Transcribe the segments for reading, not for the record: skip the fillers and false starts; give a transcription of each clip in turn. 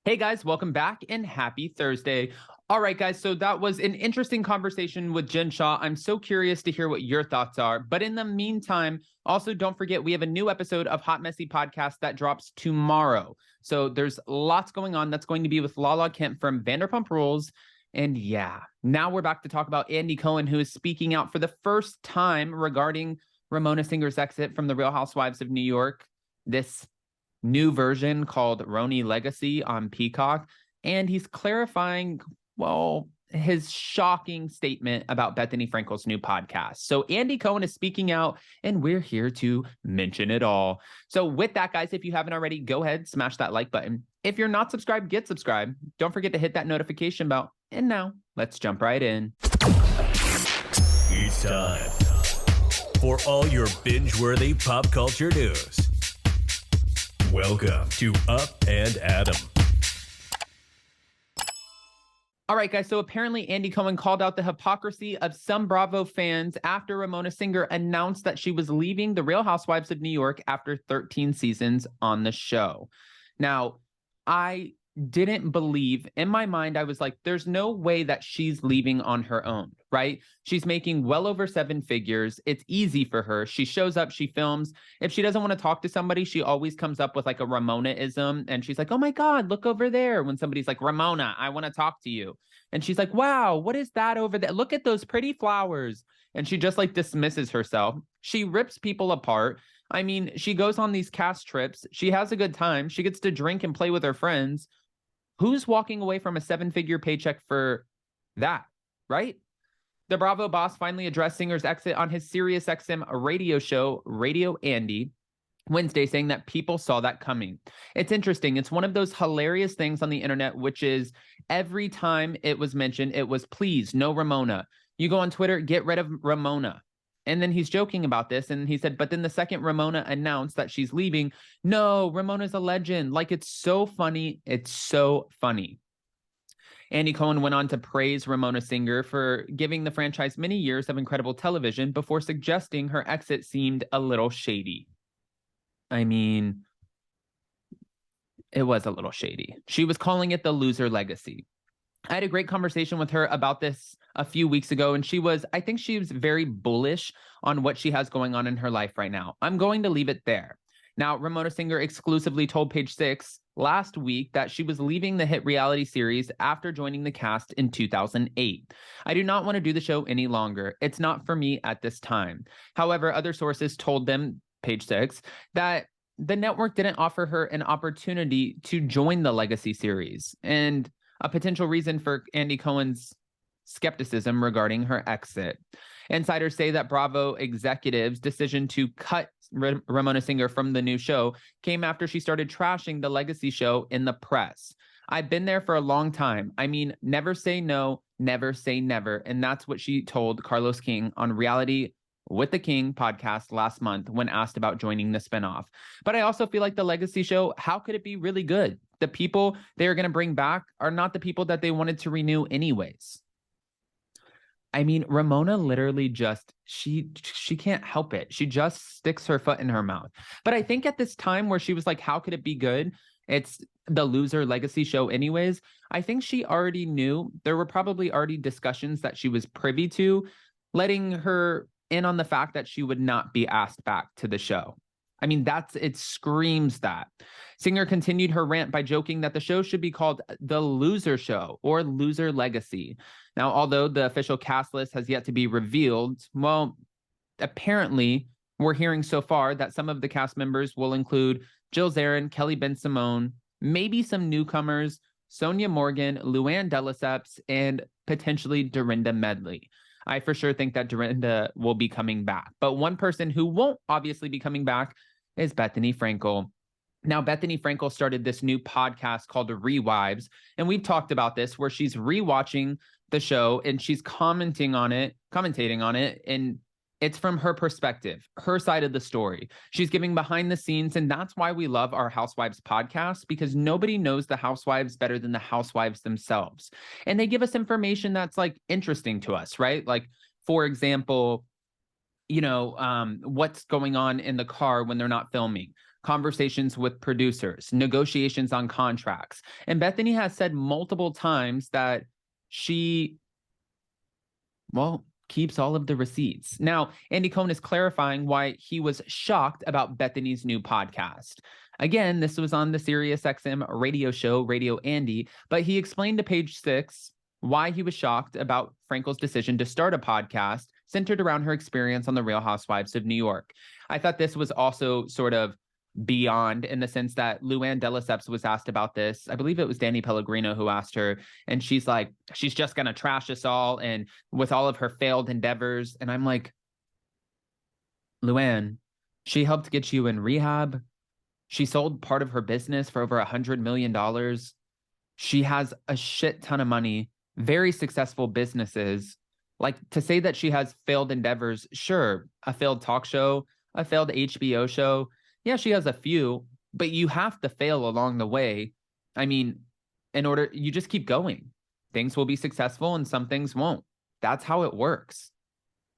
Hey guys, welcome back and happy Thursday. All right, guys, so that was an interesting conversation with Jen Shaw. I'm so curious to hear what your thoughts are. But in the meantime, also don't forget we have a new episode of Hot Messy Podcast that drops tomorrow. So there's lots going on. That's going to be with Lala Kemp from Vanderpump Rules. And yeah, now we're back to talk about Andy Cohen, who is speaking out for the first time regarding Ramona Singer's exit from the Real Housewives of New York. This new version called RHONY Legacy on Peacock. And he's clarifying, well, his shocking statement about Bethenny Frankel's new podcast. So Andy Cohen is speaking out, and we're here to mention it all. So with that, guys, if you haven't already, go ahead, smash that like button. If you're not subscribed, get subscribed. Don't forget to hit that notification bell. And now, let's jump right in. It's time for all your binge-worthy pop culture news. Welcome to Up and Adam. All right, guys. So apparently Andy Cohen called out the hypocrisy of some Bravo fans after Ramona Singer announced that she was leaving the Real Housewives of New York after 13 seasons on the show. Now, I didn't believe, in my mind, I was like, there's no way that she's leaving on her own, right? She's making well over 7 figures. It's easy for her. She shows up, she films. If she doesn't want to talk to somebody, she always comes up with like a Ramona-ism. And she's like, oh my God, look over there. When somebody's like, Ramona, I want to talk to you. And she's like, wow, what is that over there? Look at those pretty flowers. And she just like dismisses herself. She rips people apart. I mean, she goes on these cast trips. She has a good time. She gets to drink and play with her friends. Who's walking away from a 7-figure paycheck for that, right? The Bravo boss finally addressed Singer's exit on his SiriusXM radio show, Radio Andy, Wednesday, saying that people saw that coming. It's interesting. It's one of those hilarious things on the internet, which is every time it was mentioned, it was please, no Ramona. You go on Twitter, get rid of Ramona. And then he's joking about this. And he said, but then the second Ramona announced that she's leaving, no, Ramona's a legend. Like, it's so funny. It's so funny. Andy Cohen went on to praise Ramona Singer for giving the franchise many years of incredible television before suggesting her exit seemed a little shady. I mean, it was a little shady. She was calling it the loser legacy. I had a great conversation with her about this a few weeks ago, and I think she was very bullish on what she has going on in her life right now. I'm going to leave it there. Now, Ramona Singer exclusively told Page Six last week that she was leaving the hit reality series after joining the cast in 2008. I do not want to do the show any longer. It's not for me at this time. However, other sources told them, Page Six, that the network didn't offer her an opportunity to join the Legacy series, and a potential reason for Andy Cohen's skepticism regarding her exit. Insiders say that Bravo executives' decision to cut Ramona Singer from the new show came after she started trashing the Legacy show in the press. I've been there for a long time. I mean, never say no, never say never. And that's what she told Carlos King on Reality with the King podcast last month when asked about joining the spinoff. But I also feel like the Legacy show, how could it be really good? The people they are going to bring back are not the people that they wanted to renew anyways. I mean, Ramona literally just, she can't help it. She just sticks her foot in her mouth. But I think at this time where she was like, how could it be good? It's the loser Legacy show anyways. I think she already knew. There were probably already discussions that she was privy to, letting her in on the fact that she would not be asked back to the show. I mean, it screams that. Singer continued her rant by joking that the show should be called The Loser Show or Loser Legacy. Now, although the official cast list has yet to be revealed, well, apparently we're hearing so far that some of the cast members will include Jill Zarin, Kelly Ben-Simone, maybe some newcomers, Sonia Morgan, Luann de Lesseps, and potentially Dorinda Medley. I for sure think that Dorinda will be coming back. But one person who won't obviously be coming back is Bethenny Frankel. Now, Bethenny Frankel started this new podcast called RHWYs, and we've talked about this, where she's rewatching the show and she's commentating on it, and it's from her perspective, her side of the story. She's giving behind the scenes, and that's why we love our Housewives podcast, because nobody knows the Housewives better than the Housewives themselves. And they give us information that's like interesting to us, right? Like, for example, what's going on in the car when they're not filming. conversations with producers, negotiations on contracts. And Bethenny has said multiple times that she, well, keeps all of the receipts. Now, Andy Cohen is clarifying why he was shocked about Bethenny's new podcast. Again, this was on the SiriusXM radio show, Radio Andy, but he explained to Page Six why he was shocked about Frankel's decision to start a podcast centered around her experience on The Real Housewives of New York. I thought this was also sort of beyond, in the sense that Luann de Lesseps was asked about this. I believe it was Danny Pellegrino who asked her, and she's like, she's just going to trash us all and with all of her failed endeavors. And I'm like, Luann, she helped get you in rehab. She sold part of her business for over $100 million. She has a shit ton of money, very successful businesses. Like, to say that she has failed endeavors, sure, a failed talk show, a failed HBO show. Yeah, she has a few, but you have to fail along the way. I mean, you just keep going. Things will be successful and some things won't. That's how it works.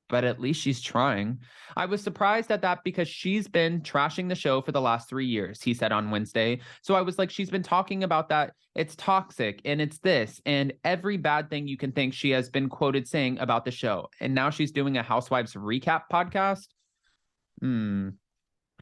But at least she's trying. I was surprised at that because she's been trashing the show for the last 3 years, he said on Wednesday. So I was like, she's been talking about that. It's toxic and it's this and every bad thing you can think she has been quoted saying about the show. And now she's doing a Housewives recap podcast.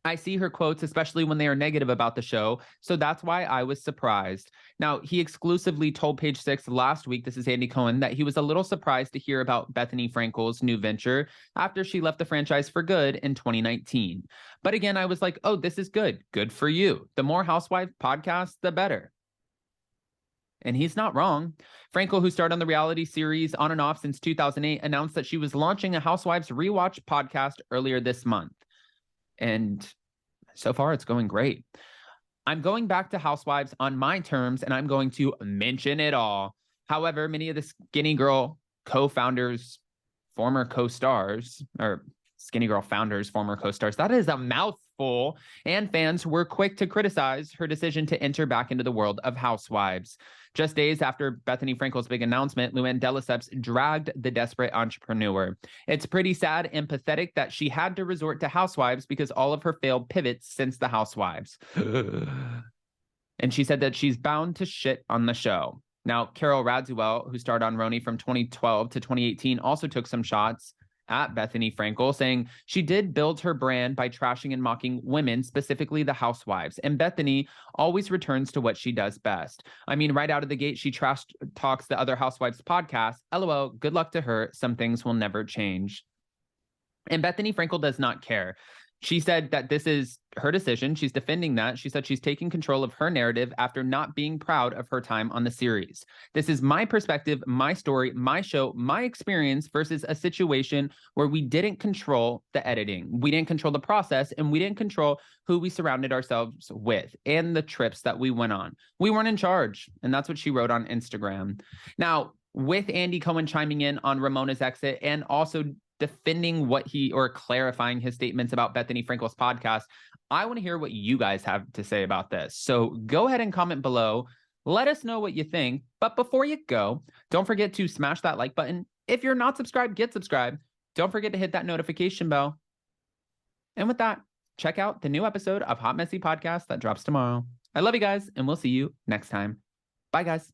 I see her quotes, especially when they are negative about the show. So that's why I was surprised. Now, he exclusively told Page Six last week, this is Andy Cohen, that he was a little surprised to hear about Bethenny Frankel's new venture after she left the franchise for good in 2019. But again, I was like, oh, this is good. Good for you. The more Housewife podcasts, the better. And he's not wrong. Frankel, who starred on the reality series On and Off since 2008, announced that she was launching a Housewives Rewatch podcast earlier this month. And so far, it's going great. I'm going back to Housewives on my terms, and I'm going to mention it all. However, many of the Skinny Girl co-founders, former co-stars, or Skinny Girl founders, former co-stars, that is a mouthful, and fans were quick to criticize her decision to enter back into the world of Housewives. Just days after Bethenny Frankel's big announcement, Luann de Lesseps dragged the desperate entrepreneur. It's pretty sad and pathetic that she had to resort to Housewives because all of her failed pivots since the Housewives. And she said that she's bound to shit on the show. Now, Carol Radziwill, who starred on RHONY from 2012 to 2018, also took some shots at Bethenny Frankel, saying she did build her brand by trashing and mocking women, specifically the housewives. And Bethenny always returns to what she does best. I mean, right out of the gate, she trash talks the other housewives podcast. LOL, good luck to her. Some things will never change. And Bethenny Frankel does not care. She said that this is her decision. She's defending that. She said she's taking control of her narrative after not being proud of her time on the series. This is my perspective, my story, my show, my experience versus a situation where we didn't control the editing. We didn't control the process, and we didn't control who we surrounded ourselves with and the trips that we went on. We weren't in charge, and that's what she wrote on Instagram. Now, with Andy Cohen chiming in on Ramona's exit and also defending or clarifying his statements about Bethenny Frankel's podcast, I want to hear what you guys have to say about this. So go ahead and comment below. Let us know what you think. But before you go, don't forget to smash that like button. If you're not subscribed, get subscribed. Don't forget to hit that notification bell. And with that, check out the new episode of Hot Messy Podcast that drops tomorrow. I love you guys, and we'll see you next time. Bye, guys.